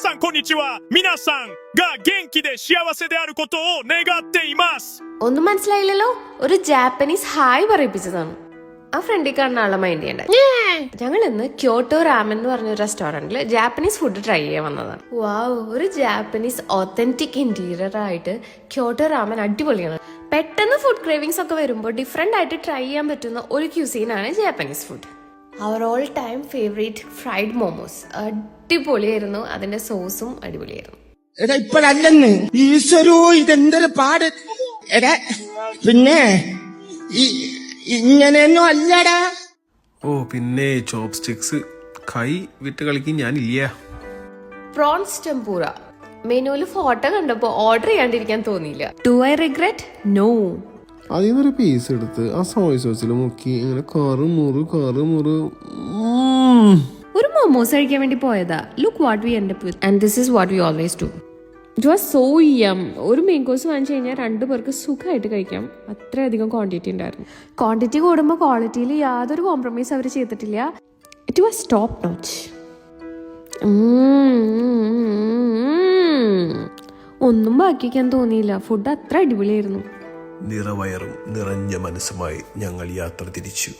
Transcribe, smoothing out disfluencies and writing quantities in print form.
さんこんにちは。皆さんが元気で幸せであることを願っています。ഒന്നും മനസ്സിലായില്ലല്ലോ. ഒരു Japanese hi പറയിപ്പിച്ചതാണ്. ആ ഫ്രണ്ടിൽ കാണുന്ന ആളെ മൈൻഡ് ചെയ്യണ്ട. ഞങ്ങൾ ഇന്ന് ക്യോട്ടോ റാമൻ എന്ന് പറഞ്ഞ റെസ്റ്റോറന്റിൽ ജാപ്പനീസ് ഫുഡ് ട്രൈ ചെയ്യാൻ വന്നതാണ്. വാവ്, ഒരു ജാപ്പനീസ് ഒത്തന്റിക് ഇന്റീരിയർ ആയിട്ട് ക്യോട്ടോ റാമൻ അടിപൊളിയാണ്. പെട്ടെന്ന് ഫുഡ് ക്രേവിങ്സ് ഒക്കെ വരുമ്പോൾ ഡിഫറെന്റ് ആയിട്ട് ട്രൈ ചെയ്യാൻ പറ്റുന്ന ഒരു ക്യൂസീനാണ് ജാപ്പനീസ് ഫുഡ്. അവർ all time favourite fried momos അടിപൊളിയായിരുന്നു. അതിന്റെ സോസും അടിപൊളിയായിരുന്നു. എടാ ഇപ്പഴല്ലെന്ന് ഈശ്വരോ, ഇതെന്തൊരു പാട്. എടാ പിന്നെ ഇങ്ങനെയൊന്നും അല്ലടാ. ഓ പിന്നെ ചോപ്സ്റ്റിക്സ് കൈ വിട്ട് കളിക്കും ഞാനില്ല. പ്രോൺസ് ടെമ്പൂറ മെനുവിൽ ഫോട്ടോ കണ്ടപ്പോ ഓർഡർ ചെയ്യാണ്ടിരിക്കാൻ തോന്നിയില്ല. Do I regret? നോ. അതിൽ നിന്നൊരു പീസ് എടുത്ത് ആ സോയ് സോസിൽ മുക്കി ഇങ്ങനെ കാറ് മുറ് ഒരു മോമോസ് കഴിക്കാൻ വേണ്ടി പോയതാ. Look what we end up with and this is what we always do. It was so യം. ഒരു മാംഗോസ് വാങ്ങിച്ചു കഴിഞ്ഞാൽ 2 പേർക്ക് സുഖമായിട്ട് കഴിക്കാം. അത്രയധികം ക്വാണ്ടിറ്റി ഉണ്ടായിരുന്നു. ക്വാണ്ടിറ്റി കൂടുമ്പോൾ ക്വാളിറ്റിയിൽ യാതൊരു കോംപ്രമൈസ് അവർ ചെയ്തിട്ടില്ല. It was top notch. ഒന്നും ബാക്കി വയ്ക്കാൻ തോന്നിയില്ല. ഫുഡ് അത്ര അടിപൊളിയായിരുന്നു. നിറവയറും നിറഞ്ഞ മനസ്സുമായി ഞങ്ങൾ യാത്ര തിരിച്ചു.